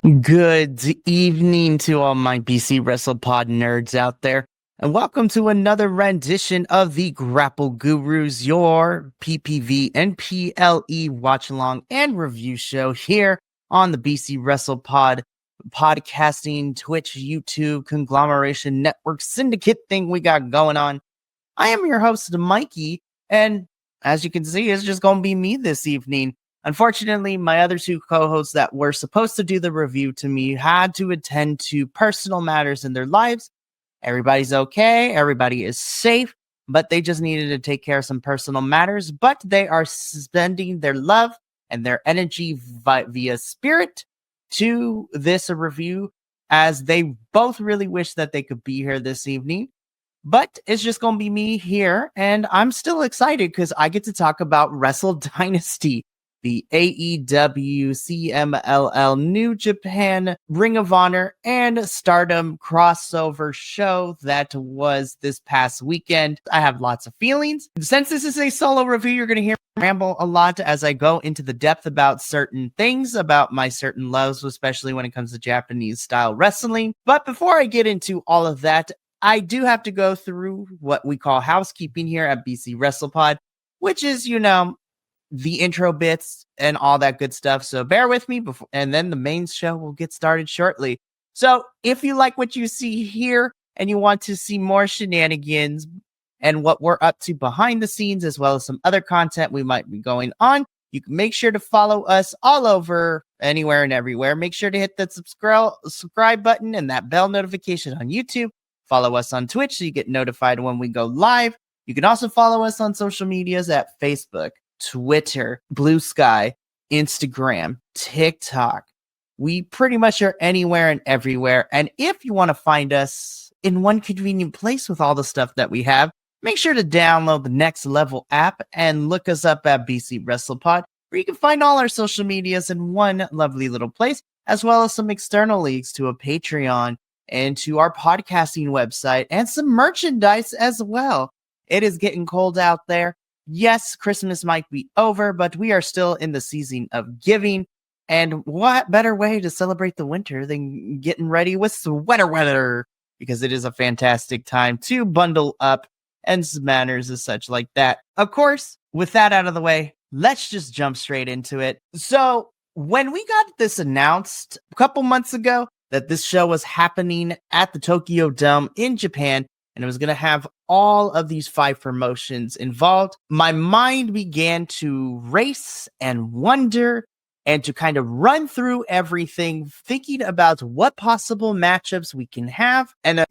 Good evening to all my BC Wrestle Pod nerds out there, and welcome to another rendition of the Grapple Gurus, your PPV and PLE watch along and review show here on the BC Wrestle Pod podcasting, Twitch, YouTube, conglomeration network syndicate thing we got going on. I am your host, Mikey, and as you can see, it's just going to be me this evening. Unfortunately, my other two co-hosts that were supposed to do the review to me had to attend to personal matters in their lives. Everybody's okay, everybody is safe, but they just needed to take care of some personal matters. But they are spending their love and their energy via spirit to this review, as they both really wish that they could be here this evening. But it's just going to be me here, and I'm still excited because I get to talk about Wrestle Dynasty, the AEW, CMLL, New Japan, Ring of Honor, and Stardom crossover show that was this past weekend. I have lots of feelings. Since this is a solo review, you're going to hear me ramble a lot as I go into the depth about certain things, about my certain loves, especially when it comes to Japanese style wrestling. But before I get into all of that, I do have to go through what we call housekeeping here at BC WrestlePod, which is, the intro bits and all that good stuff. So bear with me before, and then the main show will get started shortly. So if you like what you see here and you want to see more shenanigans and what we're up to behind the scenes, as well as some other content we might be going on, you can make sure to follow us all over, anywhere and everywhere. Make sure to hit that subscribe button and that bell notification on YouTube. Follow us on Twitch so you get notified when we go live. You can also follow us on social medias at Facebook, Twitter, Blue Sky, Instagram, TikTok. We pretty much are anywhere and everywhere. And if you want to find us in one convenient place with all the stuff that we have, make sure to download the Next Level app and look us up at BC WrestlePod, where you can find all our social medias in one lovely little place, as well as some external links to a Patreon and to our podcasting website and some merchandise as well. It is getting cold out there. Yes, Christmas might be over, but we are still in the season of giving. And what better way to celebrate the winter than getting ready with sweater weather? Because it is a fantastic time to bundle up and some manners as such like that. Of course, with that out of the way, let's just jump straight into it. So when we got this announced a couple months ago, that this show was happening at the Tokyo Dome in Japan, and it was going to have all of these 5 promotions involved, my mind began to race and wonder and to kind of run through everything, thinking about what possible matchups we can have. And,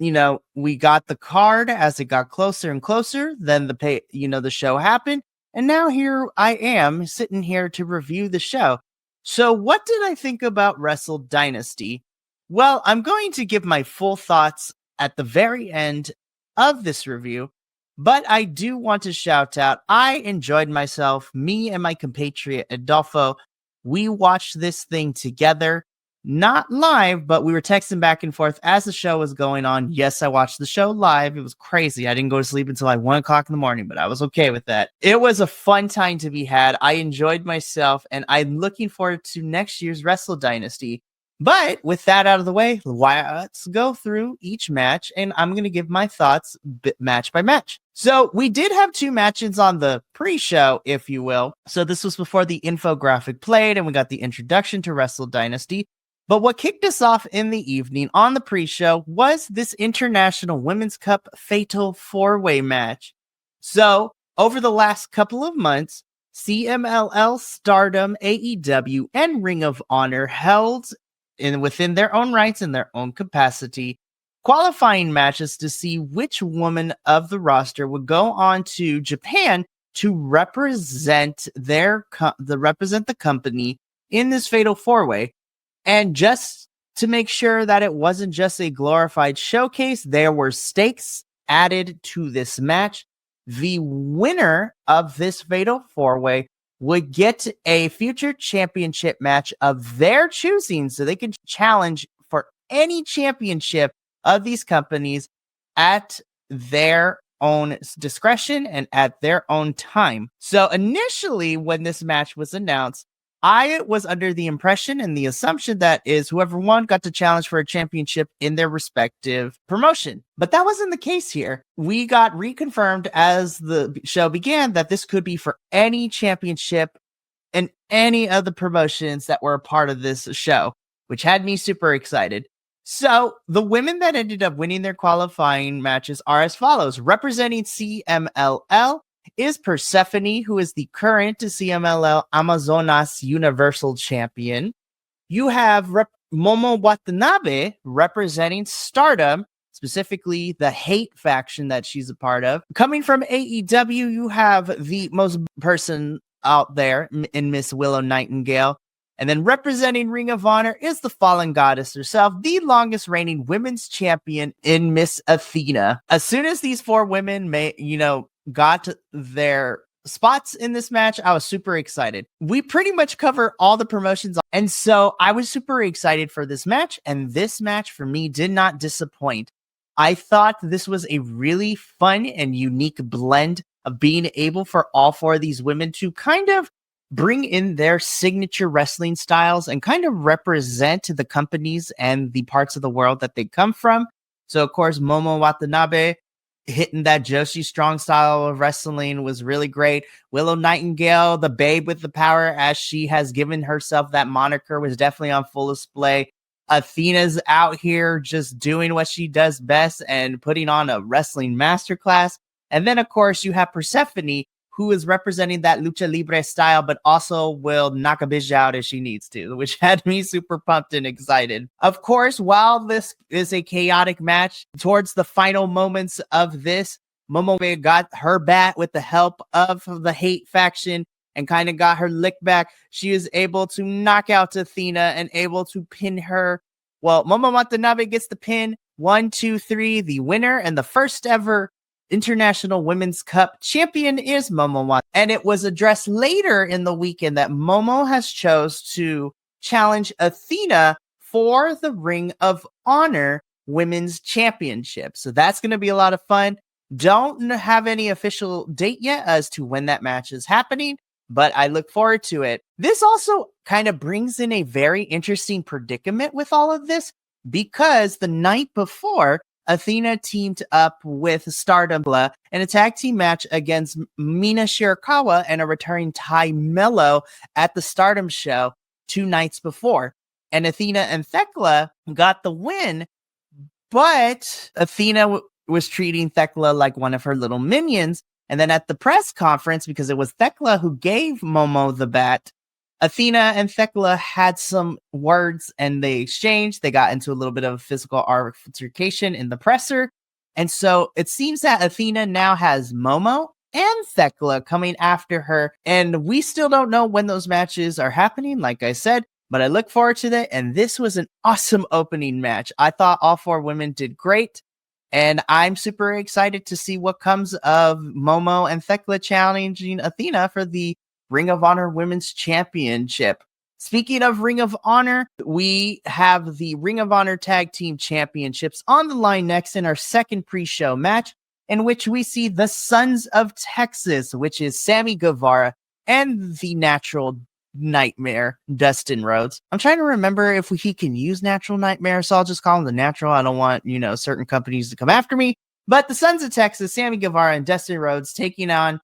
we got the card as it got closer and closer. Then the show happened. And now here I am sitting here to review the show. So what did I think about Wrestle Dynasty? Well, I'm going to give my full thoughts at the very end of this review, but I do want to shout out, I enjoyed myself. Me and my compatriot Adolfo, we watched this thing together, not live, but we were texting back and forth as the show was going on. Yes, I watched the show live. It was crazy. I didn't go to sleep until like 1 o'clock in the morning, but I was okay with that. It was a fun time to be had. I enjoyed myself, and I'm looking forward to next year's Wrestle Dynasty. But with that out of the way, let's go through each match, and I'm going to give my thoughts match by match. So we did have 2 matches on the pre-show, if you will. So this was before the infographic played, and we got the introduction to Wrestle Dynasty. But what kicked us off in the evening on the pre-show was this International Women's Cup Fatal 4-Way match. So over the last couple of months, CMLL, Stardom, AEW, and Ring of Honor held within their own rights and their own capacity qualifying matches to see which woman of the roster would go on to Japan to represent the company in this Fatal 4-Way. And just to make sure that it wasn't just a glorified showcase, there were stakes added to this match. The winner of this Fatal 4-Way would get a future championship match of their choosing, so they can challenge for any championship of these companies at their own discretion and at their own time. So initially, when this match was announced, I was under the impression and the assumption that is whoever won got to challenge for a championship in their respective promotion. But that wasn't the case here. We got reconfirmed as the show began that this could be for any championship and any of the promotions that were a part of this show, which had me super excited. So the women that ended up winning their qualifying matches are as follows. Representing CMLL is Persephone, who is the current CMLL Amazonas Universal Champion. You have Momo Watanabe representing Stardom, specifically the Hate faction that she's a part of. Coming from AEW, you have the most person out there in Miss Willow Nightingale. And then representing Ring of Honor is the Fallen Goddess herself, the longest reigning women's champion in Miss Athena. As soon as these four women got their spots in this match, I was super excited. We pretty much cover all the promotions. And so I was super excited for this match. And this match for me did not disappoint. I thought this was a really fun and unique blend of being able for all four of these women to kind of bring in their signature wrestling styles and kind of represent the companies and the parts of the world that they come from. So, of course, Momo Watanabe hitting that Joshi strong style of wrestling was really great. Willow Nightingale, the babe with the power, as she has given herself that moniker, was definitely on full display. Athena's out here just doing what she does best and putting on a wrestling masterclass. And then, of course, you have Persephone, who is representing that Lucha Libre style, but also will knock a bitch out if she needs to, which had me super pumped and excited. Of course, while this is a chaotic match, towards the final moments of this, Momo got her bat with the help of the Hate faction and kind of got her lick back. She is able to knock out Athena and able to pin her. Well, Momo Watanabe gets the pin. 1, 2, 3, the winner and the first ever International Women's Cup champion is Momo Watanabe. And it was addressed later in the weekend that Momo has chose to challenge Athena for the Ring of Honor Women's Championship. So that's going to be a lot of fun. Don't have any official date yet as to when that match is happening, but I look forward to it. This also kind of brings in a very interesting predicament with all of this, because the night before, Athena teamed up with Stardom in a tag team match against Mina Shirakawa and a returning Tai Mello at the Stardom show 2 nights before. And Athena and Thekla got the win, but Athena was treating Thekla like one of her little minions. And then at the press conference, because it was Thekla who gave Momo the bat, Athena and Thekla had some words and they exchanged. They got into a little bit of a physical altercation in the presser. And so it seems that Athena now has Momo and Thekla coming after her. And we still don't know when those matches are happening, like I said, but I look forward to that. And this was an awesome opening match. I thought all 4 women did great. And I'm super excited to see what comes of Momo and Thekla challenging Athena for the Ring of Honor Women's Championship. Speaking of Ring of Honor, we have the Ring of Honor Tag Team Championships on the line next in our second pre-show match, in which we see the Sons of Texas, which is Sammy Guevara and the Natural Nightmare, Dustin Rhodes. I'm trying to remember if he can use Natural Nightmare, so I'll just call him the Natural. I don't want, certain companies to come after me. But the Sons of Texas, Sammy Guevara and Dustin Rhodes taking on,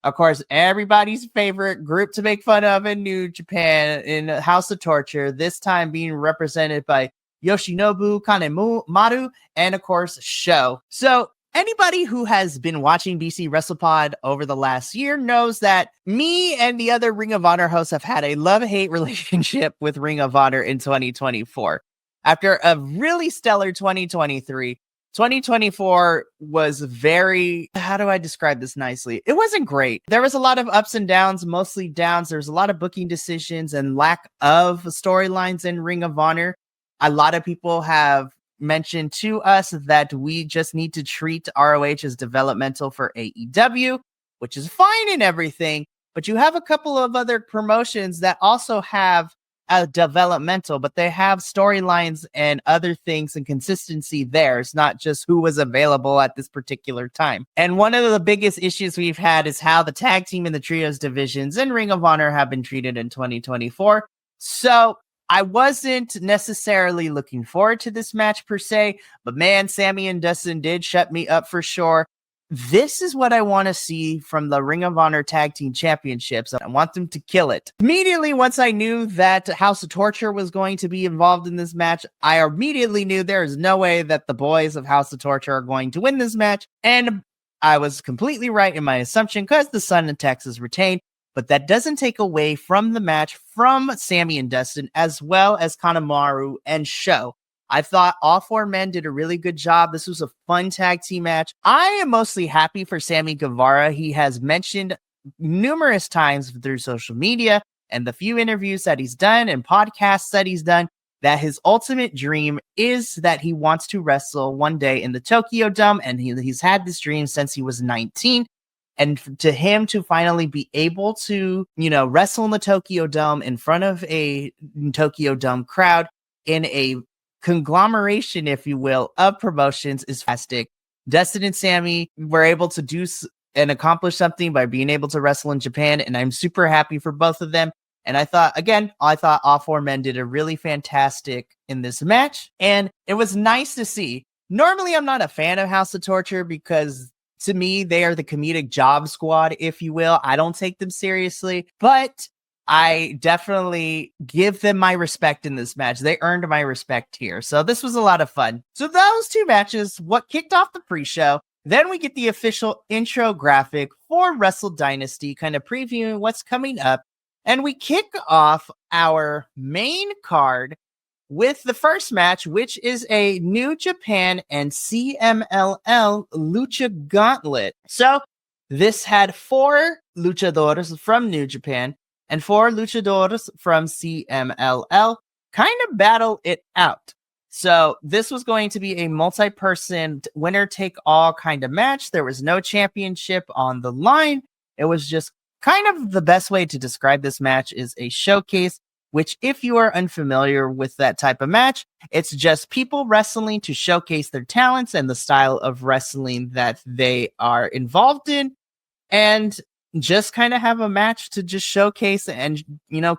of course, everybody's favorite group to make fun of in New Japan in House of Torture, this time being represented by Yoshinobu Kanemaru and, of course, Sho. So anybody who has been watching BC WrestlePod over the last year knows that me and the other Ring of Honor hosts have had a love-hate relationship with Ring of Honor in 2024. After a really stellar 2023, 2024 was very, how do I describe this nicely? It wasn't great. There was a lot of ups and downs, mostly downs. There's a lot of booking decisions and lack of storylines in Ring of Honor. A lot of people have mentioned to us that we just need to treat ROH as developmental for AEW, which is fine and everything. But you have a couple of other promotions that also have developmental, but they have storylines and other things and consistency there. It's not just who was available at this particular time. And one of the biggest issues we've had is how the tag team and the trios divisions in Ring of Honor have been treated in 2024. So I wasn't necessarily looking forward to this match per se, but man, Sammy and Dustin did shut me up for sure. This is what I want to see from the Ring of Honor Tag Team Championships. I want them to kill it. Immediately, once I knew that House of Torture was going to be involved in this match, I immediately knew there is no way that the boys of House of Torture are going to win this match. And I was completely right in my assumption because the Sun and Texas retained. But that doesn't take away from the match from Sammy and Dustin, as well as Kanemaru and Sho. I thought all four men did a really good job. This was a fun tag team match. I am mostly happy for Sammy Guevara. He has mentioned numerous times through social media and the few interviews that he's done and podcasts that he's done that his ultimate dream is that he wants to wrestle one day in the Tokyo Dome. And he's had this dream since he was 19. And to him to finally be able to, wrestle in the Tokyo Dome in front of a Tokyo Dome crowd in a conglomeration, if you will, of promotions is fantastic. Dustin and Sammy were able to do and accomplish something by being able to wrestle in Japan, and I'm super happy for both of them. And I thought all four men did a really fantastic in this match, and it was nice to see. Normally, I'm not a fan of House of Torture because to me, they are the comedic job squad, if you will. I don't take them seriously, but I definitely give them my respect in this match. They earned my respect here. So this was a lot of fun. So those two matches, what kicked off the pre-show. Then we get the official intro graphic for Wrestle Dynasty, kind of previewing what's coming up. And we kick off our main card with the first match, which is a New Japan and CMLL Lucha Gauntlet. So this had 4 luchadores from New Japan and 4 luchadores from CMLL kind of battle it out. So this was going to be a multi-person winner-take-all kind of match. There was no championship on the line. It was just kind of the best way to describe this match is a showcase, which if you are unfamiliar with that type of match, it's just people wrestling to showcase their talents and the style of wrestling that they are involved in. And just kind of have a match to just showcase and,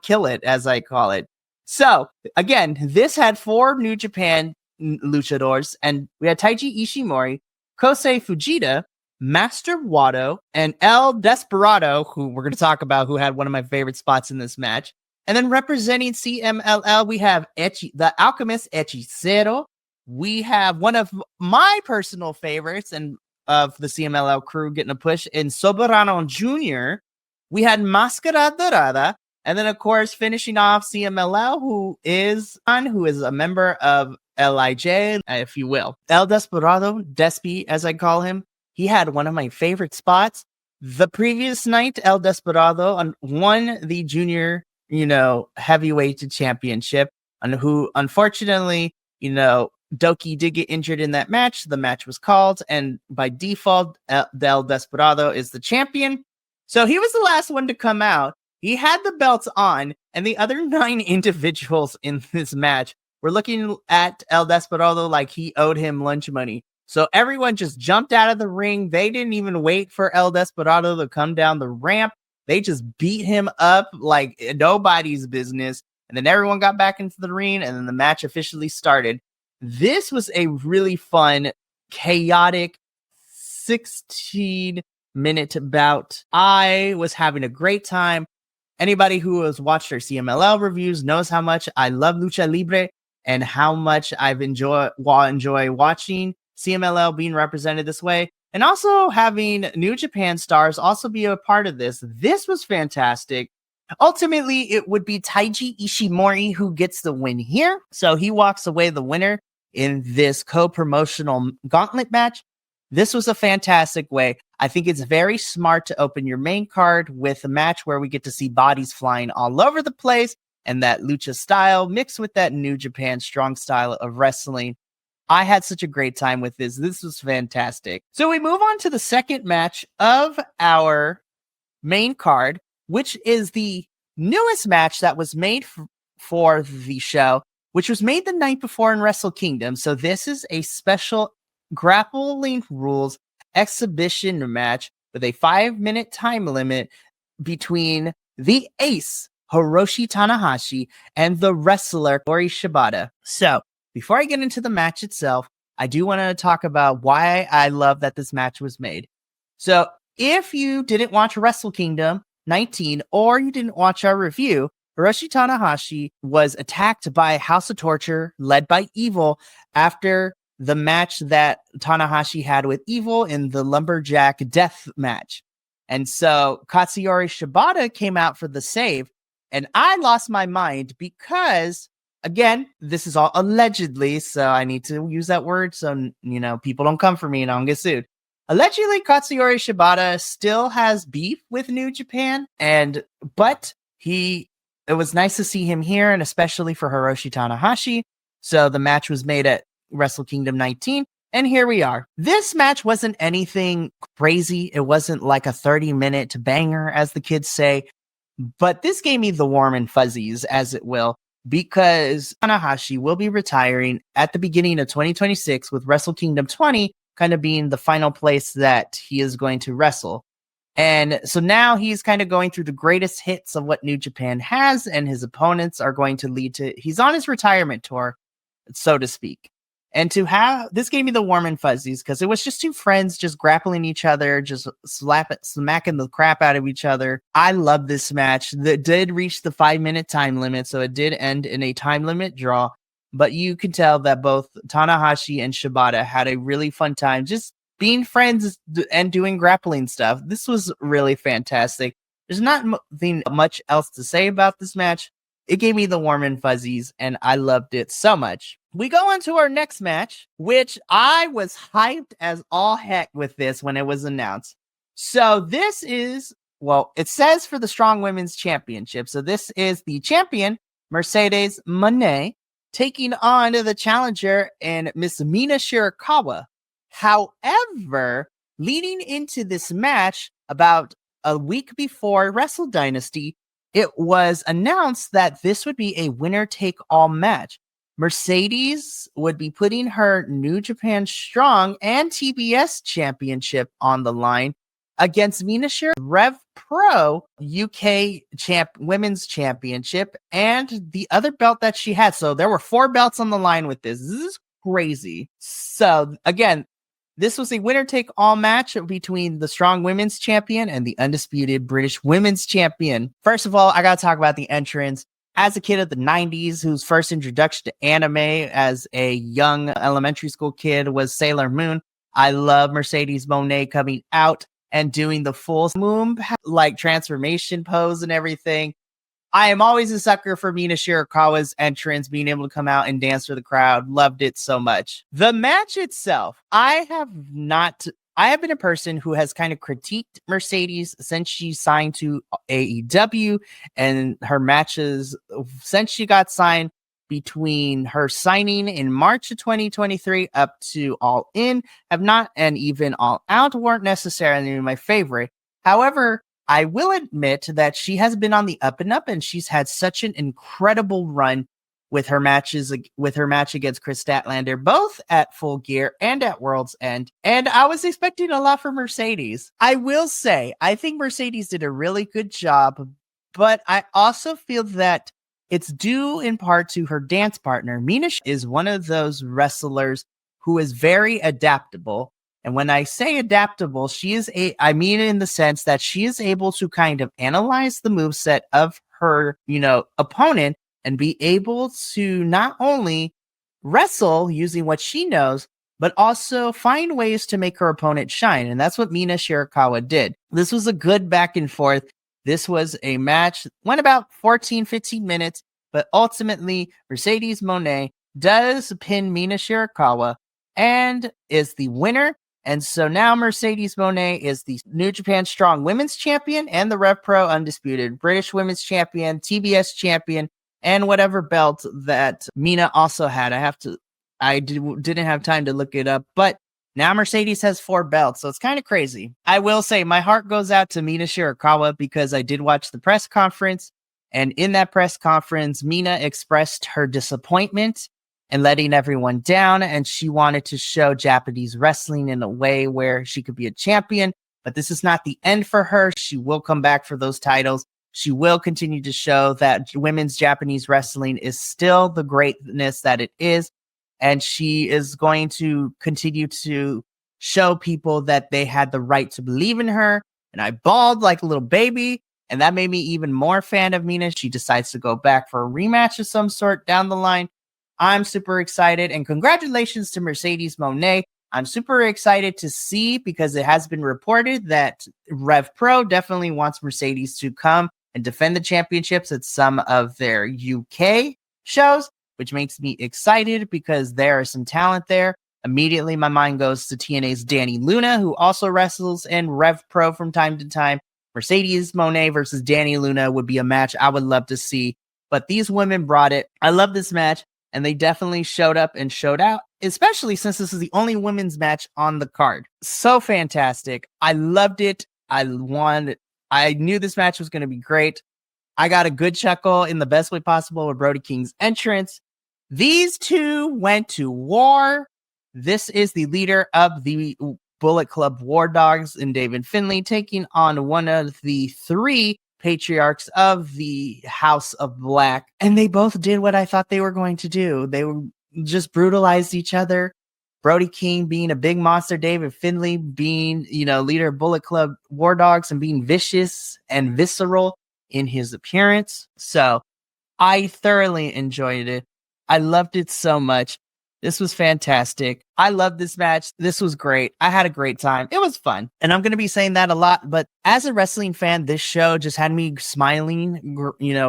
kill it, as I call it. So, again, this had 4 New Japan luchadors, and we had Taiji Ishimori, Kosei Fujita, Master Wato, and El Desperado, who we're going to talk about, who had one of my favorite spots in this match. And then representing CMLL, we have the Alchemist Hechicero. We have one of my personal favorites and of the CMLL crew getting a push in Soberano Jr. We had Mascara Dorada. And then, of course, finishing off CMLL, who is a member of LIJ, if you will. El Desperado, Despi, as I call him, he had one of my favorite spots. The previous night, El Desperado won the junior, heavyweight championship, and who, unfortunately, Doki did get injured in that match. The match was called, and by default, El Desperado is the champion. So he was the last one to come out. He had the belts on, and the other 9 individuals in this match were looking at El Desperado like he owed him lunch money. So everyone just jumped out of the ring. They didn't even wait for El Desperado to come down the ramp. They just beat him up like nobody's business. And then everyone got back into the ring, and then the match officially started. This was a really fun, chaotic 16-minute bout. I was having a great time. Anybody who has watched our CMLL reviews knows how much I love Lucha Libre and how much I've enjoy watching CMLL being represented this way. And also having New Japan stars also be a part of this. This was fantastic. Ultimately, it would be Taiji Ishimori who gets the win here. So he walks away the winner in this co-promotional gauntlet match. This was a fantastic way. I think it's very smart to open your main card with a match where we get to see bodies flying all over the place and that lucha style mixed with that New Japan strong style of wrestling. I had such a great time with this. This was fantastic. So we move on to the second match of our main card, which is the newest match that was made for the show, which was made the night before in Wrestle Kingdom. So this is a special grappling rules exhibition match with a 5-minute time limit between the ace, Hiroshi Tanahashi, and the wrestler, Tori Shibata. So before I get into the match itself, I do want to talk about why I love that this match was made. So if you didn't watch Wrestle Kingdom 19 or you didn't watch our review, Hiroshi Tanahashi was attacked by House of Torture led by Evil after the match that Tanahashi had with Evil in the Lumberjack Death match. And so Katsuyori Shibata came out for the save, and I lost my mind because, again, this is all allegedly, so I need to use that word so, people don't come for me and I don't get sued. Allegedly, Katsuyori Shibata still has beef with New Japan, but it was nice to see him here, and especially for Hiroshi Tanahashi. So the match was made at Wrestle Kingdom 19, and here we are. This match wasn't anything crazy. It wasn't like a 30-minute banger, as the kids say, but this gave me the warm and fuzzies, as it will, because Tanahashi will be retiring at the beginning of 2026 with Wrestle Kingdom 20 kind of being the final place that he is going to wrestle. And so now he's kind of going through the greatest hits of what New Japan has, and his opponents are going to he's on his retirement tour, so to speak. And this gave me the warm and fuzzies because it was just two friends just grappling each other, just smacking the crap out of each other. I love this match. That did reach the 5-minute time limit, so it did end in a time limit draw. But you can tell that both Tanahashi and Shibata had a really fun time just being friends and doing grappling stuff. This was really fantastic. There's not much else to say about this match. It gave me the warm and fuzzies, and I loved it so much. We go on to our next match, which I was hyped as all heck with this when it was announced. So this is, it says for the Strong Women's Championship. So this is the champion, Mercedes Moné, taking on the challenger and Miss Mina Shirakawa. However, leading into this match about a week before Wrestle Dynasty, it was announced that this would be a winner-take-all match. Mercedes would be putting her New Japan Strong and TBS championship on the line against Mina Shirakawa, Rev Pro UK Women's Championship, and the other belt that she had. So there were 4 belts on the line with this. This is crazy. So again, this was a winner-take-all match between the Strong Women's Champion and the undisputed British Women's Champion. First of all, I gotta talk about the entrance. As a kid of the 90s, whose first introduction to anime as a young elementary school kid was Sailor Moon, I love Mercedes Moné coming out and doing the full moon like transformation pose and everything. I am always a sucker for Mina Shirakawa's entrance, being able to come out and dance for the crowd. Loved it so much. The match itself, I have been a person who has kind of critiqued Mercedes since she signed to AEW, and her matches since she got signed, between her signing in March of 2023 up to All In, and even All Out weren't necessarily my favorite. However, I will admit that she has been on the up and up, and she's had such an incredible run with her match against Chris Statlander, both at Full Gear and at World's End. And I was expecting a lot from Mercedes. I will say, I think Mercedes did a really good job, but I also feel that it's due in part to her dance partner. Mina is one of those wrestlers who is very adaptable. And when I say adaptable, I mean in the sense that she is able to kind of analyze the moveset of her, opponent, and be able to not only wrestle using what she knows, but also find ways to make her opponent shine. And that's what Mina Shirakawa did. This was a good back and forth. This was a match, went about 14, 15 minutes, but ultimately Mercedes Moné does pin Mina Shirakawa and is the winner. And so now Mercedes Moné is the New Japan Strong Women's Champion and the Rev Pro Undisputed British Women's Champion, TBS Champion, and whatever belt that Mina also had. I didn't have time to look it up, but now Mercedes has 4 belts, so it's kind of crazy. I will say my heart goes out to Mina Shirakawa because I did watch the press conference, And in that press conference, Mina expressed her disappointment and letting everyone down. And she wanted to show Japanese wrestling in a way where she could be a champion. But this is not the end for her. She will come back for those titles. She will continue to show that women's Japanese wrestling is still the greatness that it is. And she is going to continue to show people that they had the right to believe in her. And I bawled like a little baby. And that made me even more fan of Mina. She decides to go back for a rematch of some sort down the line. I'm super excited, and congratulations to Mercedes Moné. I'm super excited to see, because it has been reported that Rev Pro definitely wants Mercedes to come and defend the championships at some of their UK shows, which makes me excited because there is some talent there. Immediately, my mind goes to TNA's Dani Luna, who also wrestles in Rev Pro from time to time. Mercedes Moné versus Dani Luna would be a match I would love to see, but these women brought it. I love this match. And they definitely showed up and showed out, especially since this is the only women's match on the card. So fantastic. I loved it. I knew this match was going to be great. I got a good chuckle in the best way possible with Brody King's entrance. These two went to war. This is the leader of the Bullet Club War Dogs in David Finlay, taking on one of the three patriarchs of the House of Black, and they both did what I thought they were going to do. They were just brutalized each other. Brody King being a big monster, David Finlay being, leader of Bullet Club War Dogs and being vicious and visceral in his appearance. So I thoroughly enjoyed it. I loved it so much. This was fantastic. I loved this match. This was great. I had a great time. It was fun. And I'm going to be saying that a lot. But as a wrestling fan, this show just had me smiling,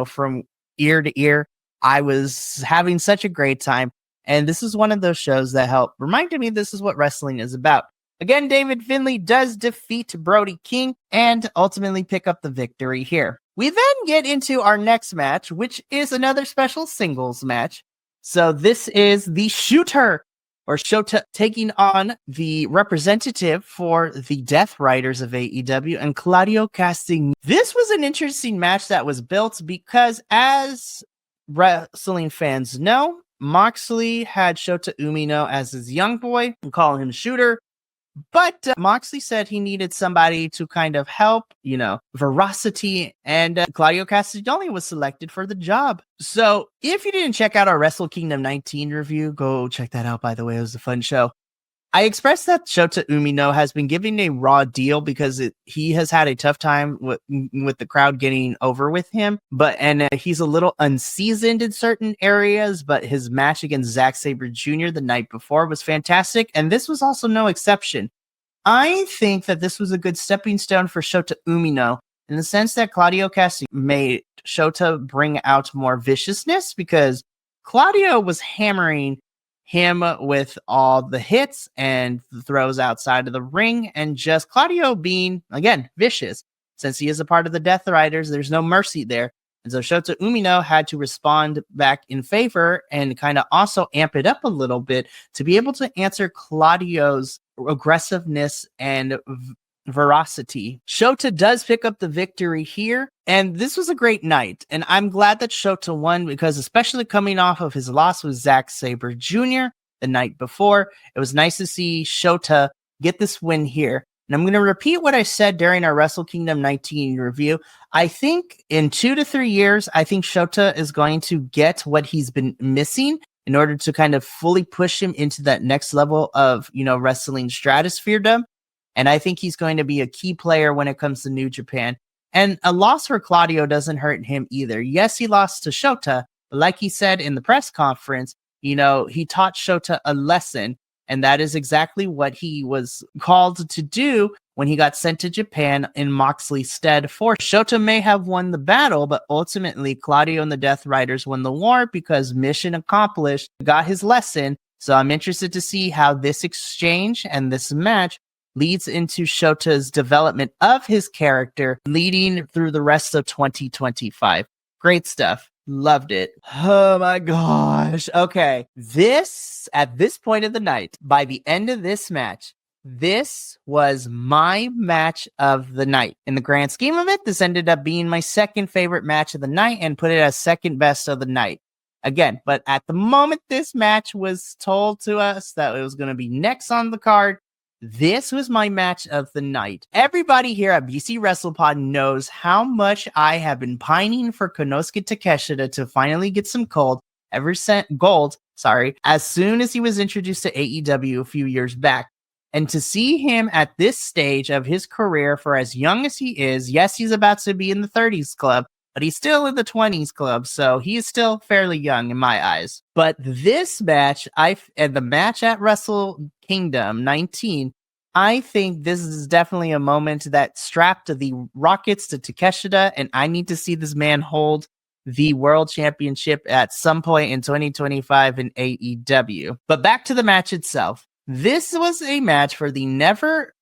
from ear to ear. I was having such a great time. And this is one of those shows that reminded me this is what wrestling is about. Again, David Finlay does defeat Brody King and ultimately pick up the victory here. We then get into our next match, which is another special singles match. So this is the Shooter, or Shota, taking on the representative for the Death Riders of AEW and Claudio Casting. This was an interesting match that was built because, as wrestling fans know, Moxley had Shota Umino as his young boy and call him Shooter. But Moxley said he needed somebody to kind of help, veracity, and Claudio Castagnoli was selected for the job. So if you didn't check out our Wrestle Kingdom 19 review, go check that out, by the way. It was a fun show. I expressed that Shota Umino has been given a raw deal because he has had a tough time with the crowd getting over with him. And he's a little unseasoned in certain areas, but his match against Zack Sabre Jr. the night before was fantastic. And this was also no exception. I think that this was a good stepping stone for Shota Umino in the sense that Claudio Castagnoli made Shota bring out more viciousness, because Claudio was hammering him with all the hits and the throws outside of the ring, and just Claudio being, again, vicious. Since he is a part of the Death Riders, there's no mercy there. And so Shota Umino had to respond back in favor and kind of also amp it up a little bit to be able to answer Claudio's aggressiveness and veracity. Shota does pick up the victory here, and this was a great night. And I'm glad that Shota won, because especially coming off of his loss with Zack Sabre Jr. the night before, it was nice to see Shota get this win here. And I'm going to repeat what I said during our Wrestle Kingdom 19 review. I think in 2 to 3 years, I think Shota is going to get what he's been missing in order to kind of fully push him into that next level of, wrestling stratosphere-dom. And I think he's going to be a key player when it comes to New Japan. And a loss for Claudio doesn't hurt him either. Yes, he lost to Shota, but like he said in the press conference, he taught Shota a lesson. And that is exactly what he was called to do when he got sent to Japan in Moxley's stead. For Shota may have won the battle, but ultimately Claudio and the Death Riders won the war because mission accomplished, got his lesson. So I'm interested to see how this exchange and this match leads into Shota's development of his character, leading through the rest of 2025. Great stuff. Loved it. Oh my gosh. Okay. At this point of the night, by the end of this match, This was my match of the night. In the grand scheme of it, this ended up being my second favorite match of the night and put it as second best of the night. Again, but at the moment this match was told to us that it was going to be next on the card, this was my match of the night. Everybody here at BC WrestlePod knows how much I have been pining for Konosuke Takeshita to finally get some gold as soon as he was introduced to AEW a few years back. And to see him at this stage of his career for as young as he is, yes, he's about to be in the 30s club, but he's still in the 20s club, so he is still fairly young in my eyes. But this match, and the match at Wrestle Kingdom 19, I think this is definitely a moment that strapped the rockets to Takeshita, and I need to see this man hold the World Championship at some point in 2025 in AEW. But back to the match itself. This was a match for the never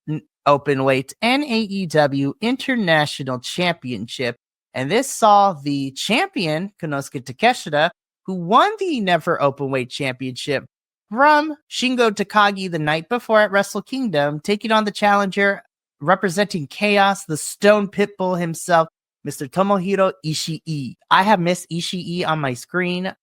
openweight AEW International Championship, and this saw the champion, Konosuke Takeshita, who won the never openweight championship from Shingo Takagi the night before at Wrestle Kingdom, taking on the challenger representing Chaos, the Stone Pitbull himself, Mr. Tomohiro Ishii. I have Miss Ishii on my screen.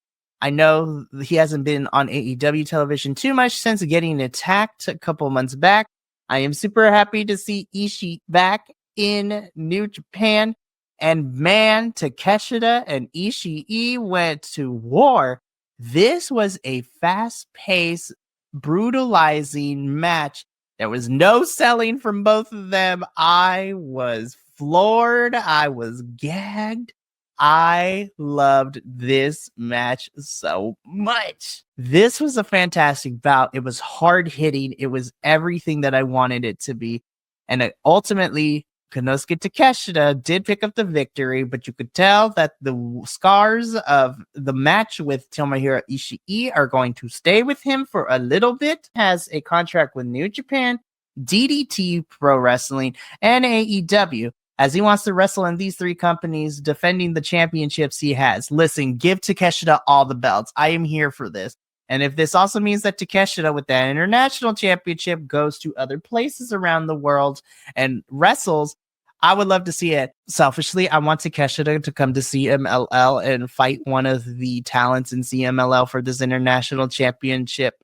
I know he hasn't been on AEW television too much since getting attacked a couple months back. I am super happy to see Ishii back in New Japan. And man, Takeshita and Ishii went to war. This was a fast-paced, brutalizing match. There was no selling from both of them. I was floored. I was gagged. I loved this match so much. This was a fantastic bout. It was hard hitting. It was everything that I wanted it to be. And ultimately, Konosuke Takeshita did pick up the victory, but you could tell that the scars of the match with Tomohiro Ishii are going to stay with him for a little bit. Has a contract with New Japan, DDT Pro Wrestling, and AEW. As he wants to wrestle in these three companies, defending the championships he has. Listen, give Takeshita all the belts. I am here for this. And if this also means that Takeshita with that international championship goes to other places around the world and wrestles, I would love to see it. Selfishly, I want Takeshita to come to CMLL and fight one of the talents in CMLL for this international championship.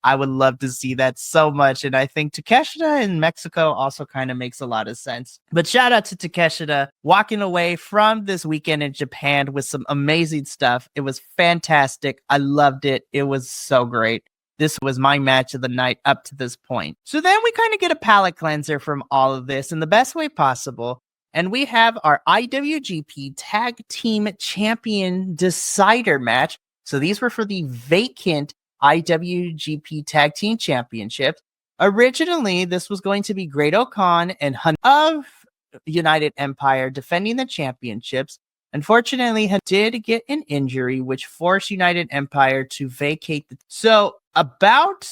I would love to see that so much. And I think Takeshita in Mexico also kind of makes a lot of sense. But shout out to Takeshita walking away from this weekend in Japan with some amazing stuff. It was fantastic. I loved it. It was so great. This was my match of the night up to this point. So then we kind of get a palate cleanser from all of this in the best way possible. And we have our IWGP Tag Team Champion Decider match. So these were for the vacant IWGP Tag Team Championships. Originally, this was going to be Great Khan and Hun of United Empire defending the championships. Unfortunately, Hun did get an injury, which forced United Empire to vacate. So about,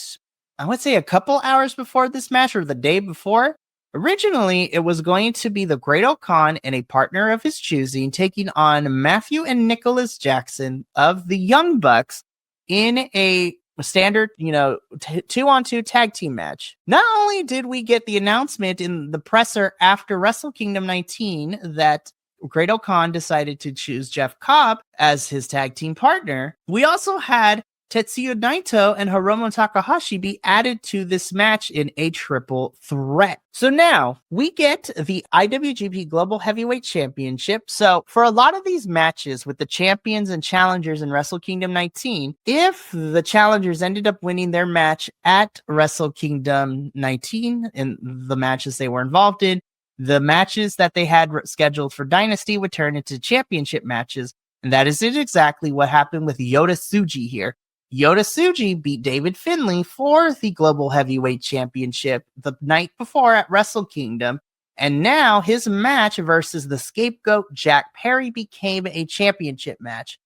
I would say a couple hours before this match, or the day before, originally it was going to be the Great Khan and a partner of his choosing taking on Matthew and Nicholas Jackson of the Young Bucks in a standard, 2-on-2 tag team match. Not only did we get the announcement in the presser after Wrestle Kingdom 19 that Great Khan decided to choose Jeff Cobb as his tag team partner, we also had Tetsuya Naito and Hiromu Takahashi be added to this match in a triple threat. So now we get the IWGP Global Heavyweight Championship. So for a lot of these matches with the champions and challengers in Wrestle Kingdom 19, if the challengers ended up winning their match at Wrestle Kingdom 19 in the matches they were involved in, the matches that they had scheduled for Dynasty would turn into championship matches. And that is exactly what happened with Yota Tsuji here. Yota Tsuji beat David Finlay for the Global Heavyweight Championship the night before at Wrestle Kingdom, and now his match versus the Scapegoat Jack Perry became a championship match.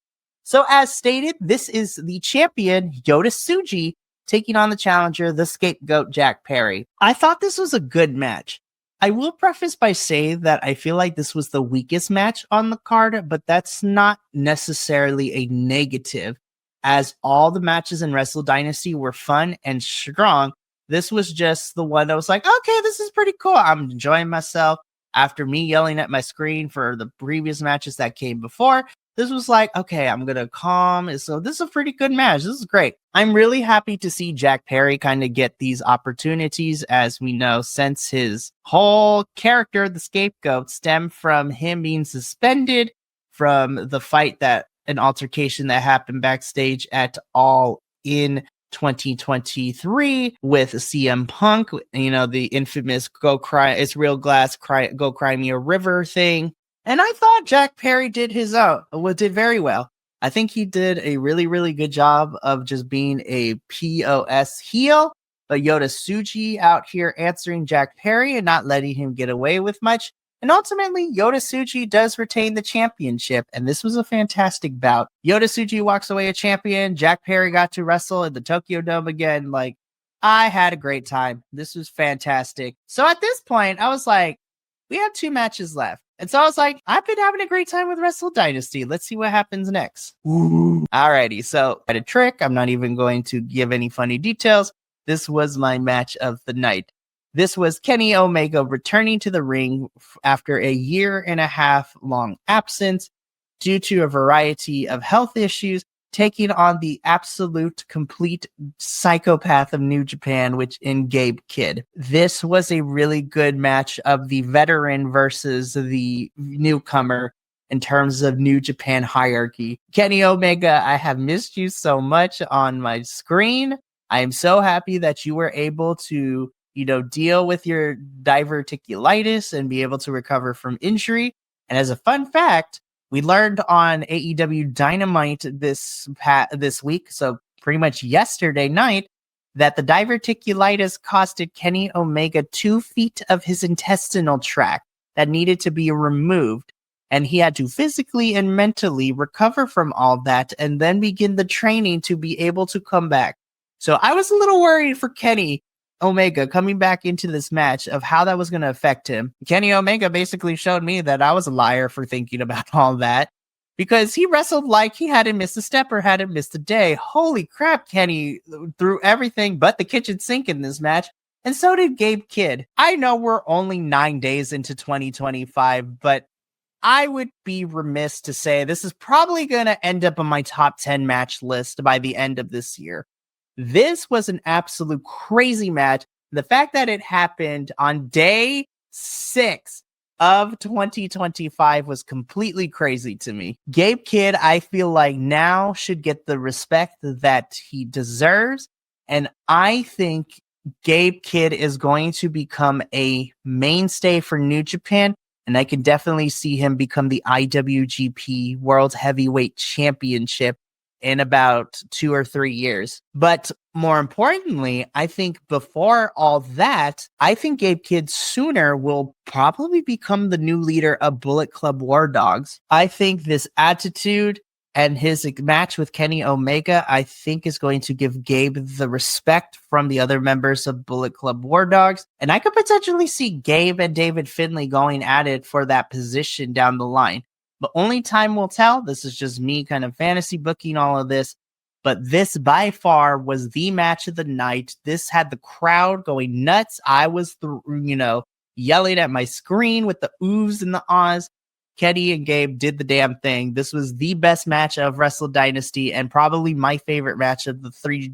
So as stated, this is the champion Yota Tsuji taking on the challenger, the Scapegoat Jack Perry. I thought this was a good match. I will preface by saying that I feel like this was the weakest match on the card, but that's not necessarily a negative, as all the matches in Wrestle Dynasty were fun and strong. This was just the one that was like, okay, this is pretty cool. I'm enjoying myself. After me yelling at my screen for the previous matches that came before, this was like, okay, I'm gonna calm. So this is a pretty good match. This is great. I'm really happy to see Jack Perry kind of get these opportunities, as we know, since his whole character, the scapegoat, stemmed from him being suspended from the fight, that an altercation that happened backstage at All In 2023 with CM Punk, the infamous "Go Cry, It's Real Glass, Cry, Go Cry Me a River" thing. And I thought Jack Perry did did very well. I think he did a really, really good job of just being a POS heel, but Yota Tsuji out here answering Jack Perry and not letting him get away with much. And ultimately, Yota Tsuji does retain the championship, and this was a fantastic bout. Yota Tsuji walks away a champion. Jack Perry got to wrestle at the Tokyo Dome again. Like, I had a great time. This was fantastic. So at this point, I was like, we have 2 matches left. And so I was like, I've been having a great time with Wrestle Dynasty. Let's see what happens next. Ooh. Alrighty, so I had a trick. I'm not even going to give any funny details. This was my match of the night. This was Kenny Omega returning to the ring after a 1.5 year long absence due to a variety of health issues, taking on the absolute complete psychopath of New Japan, which in Gabe Kidd. This was a really good match of the veteran versus the newcomer in terms of New Japan hierarchy. Kenny Omega, I have missed you so much on my screen. I am so happy that you were able to deal with your diverticulitis and be able to recover from injury. And as a fun fact, we learned on AEW Dynamite this week, so pretty much yesterday night, that the diverticulitis costed Kenny Omega 2 feet of his intestinal tract that needed to be removed. And he had to physically and mentally recover from all that and then begin the training to be able to come back. So I was a little worried for Kenny Omega coming back into this match of how that was going to affect him. Kenny Omega basically showed me that I was a liar for thinking about all that, because he wrestled like he hadn't missed a step or hadn't missed a day. Holy crap, Kenny threw everything but the kitchen sink in this match, and so did Gabe Kidd. I know we're only 9 days into 2025, but I would be remiss to say this is probably going to end up on my top 10 match list by the end of this year. This was an absolute crazy match. The fact that it happened on day 6 of 2025 was completely crazy to me. Gabe Kidd, I feel like now should get the respect that he deserves. And I think Gabe Kidd is going to become a mainstay for New Japan. And I can definitely see him become the IWGP World Heavyweight Championship in about 2 or 3 years. But more importantly, I think before all that, I think Gabe Kidd sooner will probably become the new leader of Bullet Club War Dogs. I think this attitude and his match with Kenny Omega, I think, is going to give Gabe the respect from the other members of Bullet Club War Dogs. And I could potentially see Gabe and David Finlay going at it for that position down the line. But only time will tell. This is just me kind of fantasy booking all of this. But this by far was the match of the night. This had the crowd going nuts. I was, yelling at my screen with the oohs and the ahs. Kenny and Gabe did the damn thing. This was the best match of Wrestle Dynasty and probably my favorite match of the 3,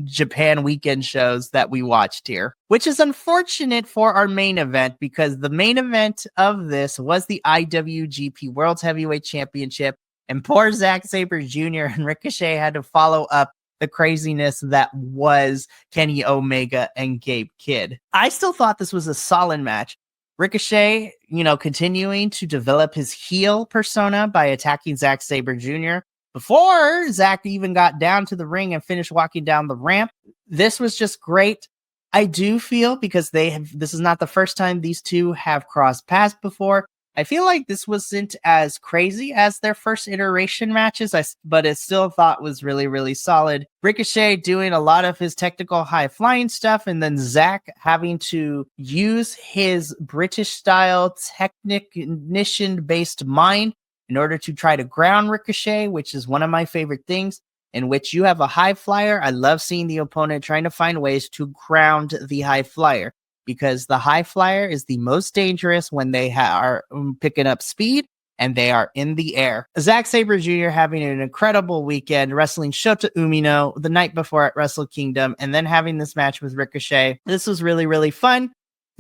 Japan weekend shows that we watched here, which is unfortunate for our main event, because the main event of this was the IWGP World Heavyweight Championship, and poor Zack Sabre Jr. and Ricochet had to follow up the craziness that was Kenny Omega and Gabe Kidd. I still thought this was a solid match. Ricochet, continuing to develop his heel persona by attacking Zack Sabre Jr. before Zack even got down to the ring and finished walking down the ramp. This was just great. I do feel, because this is not the first time these two have crossed paths before, I feel like this wasn't as crazy as their first iteration matches, but it still thought was really, really solid. Ricochet doing a lot of his technical high-flying stuff, and then Zack having to use his British-style technician-based mind in order to try to ground Ricochet, which is one of my favorite things. in which you have a high flyer. I love seeing the opponent trying to find ways to ground the high flyer, because the high flyer is the most dangerous when they are picking up speed and they are in the air. Zack Sabre Jr. having an incredible weekend, wrestling Shota Umino the night before at Wrestle Kingdom, and then having this match with Ricochet. This was really, really fun.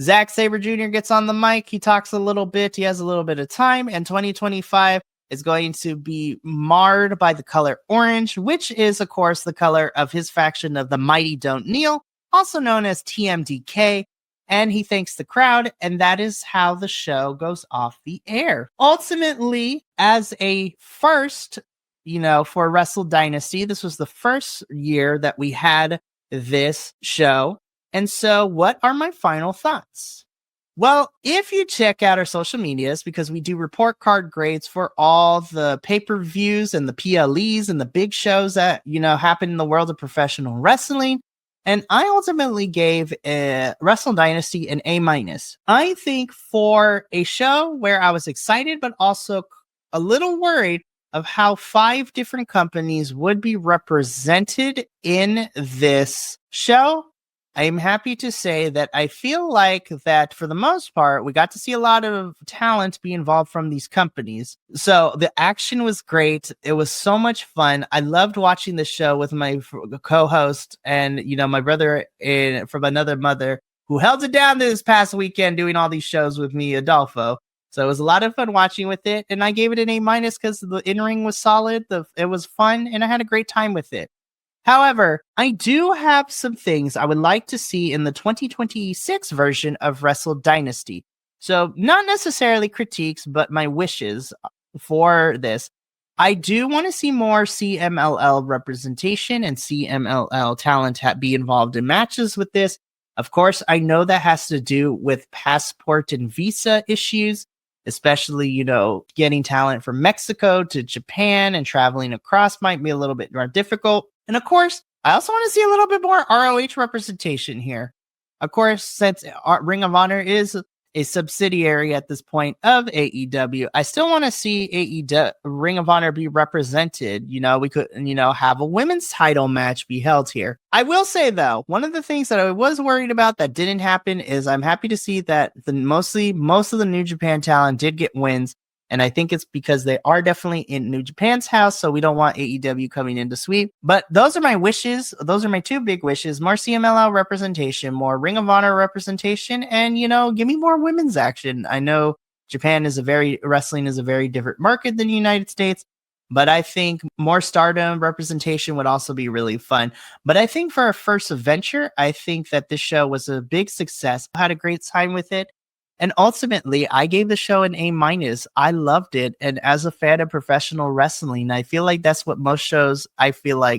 Zack Sabre Jr. gets on the mic. He talks a little bit. He has a little bit of time, and 2025 is going to be marred by the color orange, which is, of course, the color of his faction of the Mighty Don't Kneel, also known as TMDK. And he thanks the crowd, and that is how the show goes off the air. Ultimately, as a first, for Wrestle Dynasty, this was the first year that we had this show. And so what are my final thoughts? Well, if you check out our social medias, because we do report card grades for all the pay-per-views and the PLEs and the big shows that, happen in the world of professional wrestling. And I ultimately gave Wrestle Dynasty an A-. I think for a show where I was excited, but also a little worried of how 5 different companies would be represented in this show, I'm happy to say that I feel like that for the most part, we got to see a lot of talent be involved from these companies. So the action was great. It was so much fun. I loved watching the show with my co-host and, my brother from another mother who held it down this past weekend doing all these shows with me, Adolfo. So it was a lot of fun watching with it. And I gave it an A- because the in-ring was solid. It was fun and I had a great time with it. However, I do have some things I would like to see in the 2026 version of Wrestle Dynasty. So not necessarily critiques, but my wishes for this. I do want to see more CMLL representation and CMLL talent be involved in matches with this. Of course, I know that has to do with passport and visa issues, especially, getting talent from Mexico to Japan and traveling across might be a little bit more difficult. And of course, I also want to see a little bit more ROH representation here. Of course, since Ring of Honor is a subsidiary at this point of AEW, I still want to see Ring of Honor be represented. We could, have a women's title match be held here. I will say, though, one of the things that I was worried about that didn't happen is I'm happy to see that most of the New Japan talent did get wins. And I think it's because they are definitely in New Japan's house, so we don't want AEW coming in to sweep. But those are my wishes. Those are my 2 big wishes. More CMLL representation, more Ring of Honor representation, and, give me more women's action. I know wrestling is a very different market than the United States, but I think more Stardom representation would also be really fun. But I think for our first adventure, I think that this show was a big success. I had a great time with it. And ultimately, I gave the show an A-. I loved it. And as a fan of professional wrestling, I feel like that's what most shows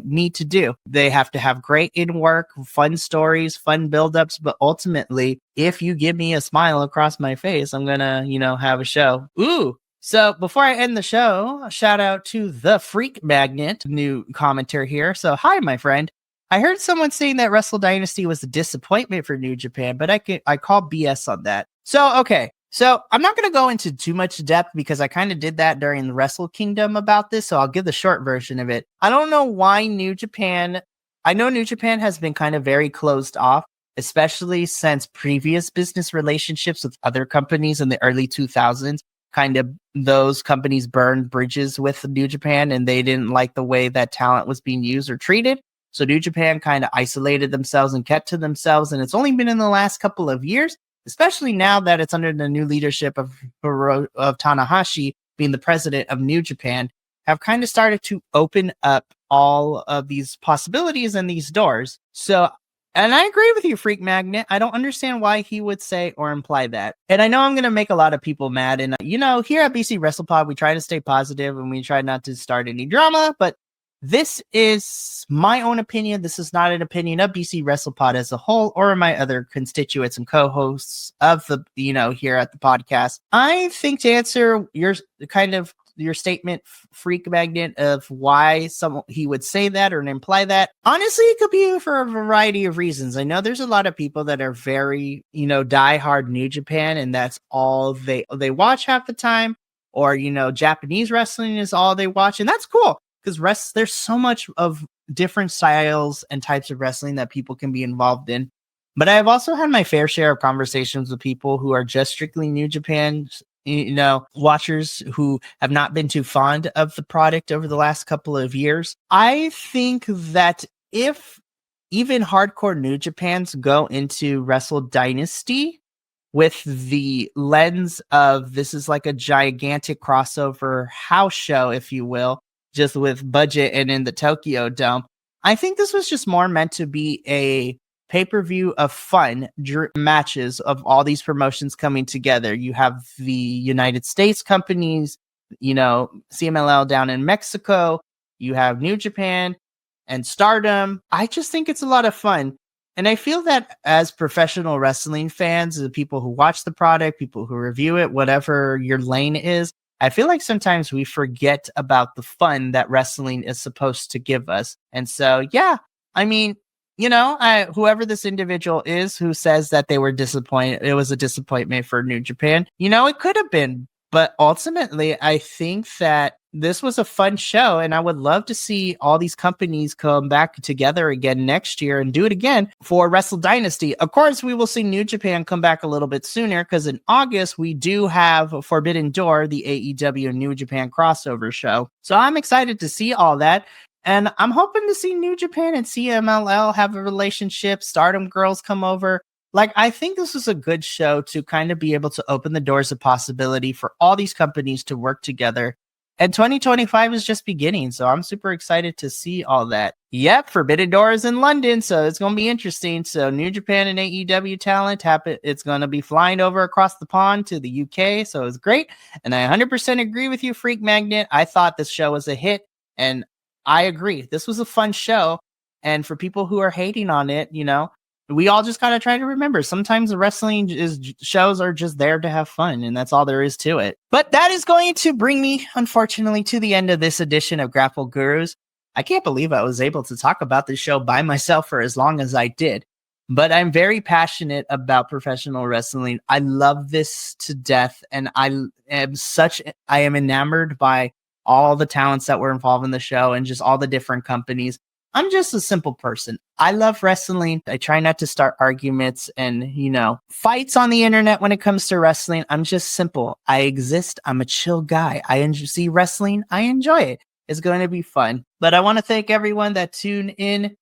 need to do. They have to have great in-work, fun stories, fun build-ups. But ultimately, if you give me a smile across my face, I'm going to, have a show. Ooh. So before I end the show, shout out to the Freak Magnet, new commenter here. So hi, my friend. I heard someone saying that Wrestle Dynasty was a disappointment for New Japan, but I call BS on that. So, okay. So I'm not going to go into too much depth because I kind of did that during the Wrestle Kingdom about this. So I'll give the short version of it. I don't know why I know New Japan has been kind of very closed off, especially since previous business relationships with other companies in the early 2000s. Kind of those companies burned bridges with New Japan and they didn't like the way that talent was being used or treated. So New Japan kind of isolated themselves and kept to themselves. And it's only been in the last couple of years, especially now that it's under the new leadership of Tanahashi being the president of New Japan, have kind of started to open up all of these possibilities and these doors. So, and I agree with you, Freak Magnet. I don't understand why he would say or imply that. And I know I'm going to make a lot of people mad. And, here at BC WrestlePod, we try to stay positive and we try not to start any drama, but this is my own opinion. This is not an opinion of BC WrestlePod as a whole or my other constituents and co-hosts of the, here at the podcast. I think to answer your statement, Freak Magnet, of why he would say that or imply that, honestly, it could be for a variety of reasons. I know there's a lot of people that are very, diehard New Japan, and that's all they watch half the time, or, Japanese wrestling is all they watch, and that's cool. because there's so much of different styles and types of wrestling that people can be involved in. But I've also had my fair share of conversations with people who are just strictly New Japan, watchers who have not been too fond of the product over the last couple of years. I think that if even hardcore New Japans go into Wrestle Dynasty with the lens of this is like a gigantic crossover house show, if you will, just with budget and in the Tokyo Dome, I think this was just more meant to be a pay-per-view of fun matches of all these promotions coming together. You have the United States companies, CMLL down in Mexico, you have New Japan and Stardom. I just think it's a lot of fun. And I feel that as professional wrestling fans, the people who watch the product, people who review it, whatever your lane is, I feel like sometimes we forget about the fun that wrestling is supposed to give us. And so, yeah, I mean, whoever this individual is who says that they were disappointed, it was a disappointment for New Japan, it could have been. But ultimately, I think that this was a fun show, and I would love to see all these companies come back together again next year and do it again for Wrestle Dynasty. Of course, we will see New Japan come back a little bit sooner because in August, we do have Forbidden Door, the AEW New Japan crossover show. So I'm excited to see all that. And I'm hoping to see New Japan and CMLL have a relationship, Stardom girls come over. I think this is a good show to kind of be able to open the doors of possibility for all these companies to work together. And 2025 is just beginning, so I'm super excited to see all that. Yep, Forbidden Door is in London, so it's going to be interesting. So New Japan and AEW talent, it's going to be flying over across the pond to the UK, so it's great. And I 100% agree with you, Freak Magnet. I thought this show was a hit, and I agree. This was a fun show, and for people who are hating on it, we all just gotta try to remember sometimes the wrestling shows are just there to have fun, and that's all there is to it. But that is going to bring me, unfortunately, to the end of this edition of Grapple Gurus. I can't believe I was able to talk about this show by myself for as long as I did, but I'm very passionate about professional wrestling. I love this to death, and I am enamored by all the talents that were involved in the show and just all the different companies. I'm just a simple person. I love wrestling. I try not to start arguments and, fights on the internet when it comes to wrestling. I'm just simple. I exist. I'm a chill guy. I see wrestling. I enjoy it. It's going to be fun. But I want to thank everyone that tuned in.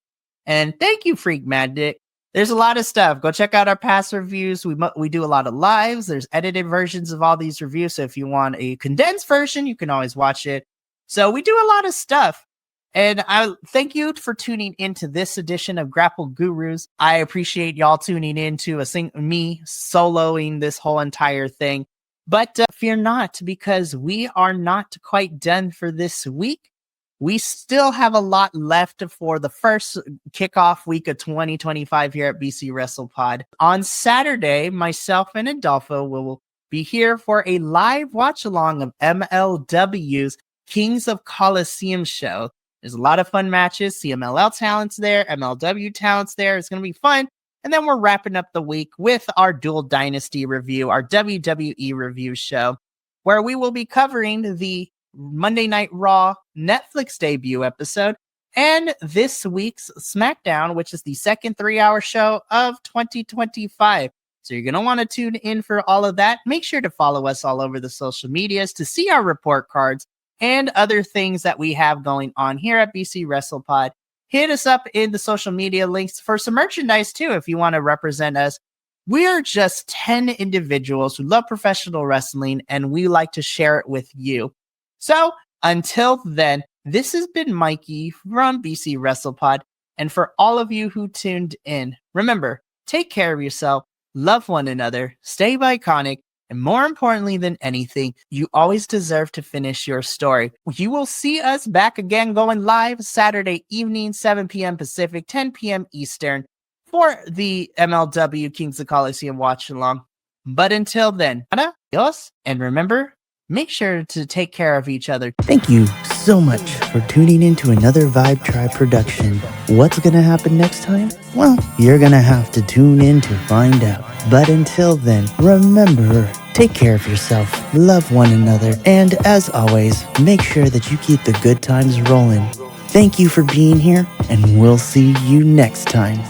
And thank you, Freak Magic. There's a lot of stuff. Go check out our past reviews. We do a lot of lives. There's edited versions of all these reviews. So if you want a condensed version, you can always watch it. So we do a lot of stuff. And I thank you for tuning into this edition of Grapple Gurus. I appreciate y'all tuning in to me soloing this whole entire thing. But fear not, because we are not quite done for this week. We still have a lot left for the first kickoff week of 2025 here at BC Wrestle Pod. On Saturday, myself and Adolfo will be here for a live watch along of MLW's Kings of Colosseum show. There's a lot of fun matches. CMLL talents there, MLW talents there. It's going to be fun. And then we're wrapping up the week with our Dual Dynasty review, our WWE review show, where we will be covering the Monday Night Raw Netflix debut episode and this week's SmackDown, which is the second 3-hour show of 2025. So you're going to want to tune in for all of that. Make sure to follow us all over the social medias to see our report cards and other things that we have going on here at BC WrestlePod. Hit us up in the social media links for some merchandise too if you want to represent us. We're just 10 individuals who love professional wrestling, and we like to share it with you. So until then, this has been Mikey from BC WrestlePod. And for all of you who tuned in, remember, take care of yourself, love one another, stay iconic, and more importantly than anything, you always deserve to finish your story. You will see us back again going live Saturday evening, 7 p.m. Pacific, 10 p.m. Eastern for the MLW Kings of Colosseum watch along. But until then, adios, and remember, make sure to take care of each other. Thank you so much for tuning in to another Vibe Tribe production. What's going to happen next time? Well, you're going to have to tune in to find out. But until then, remember, take care of yourself, love one another, and as always, make sure that you keep the good times rolling. Thank you for being here, and we'll see you next time.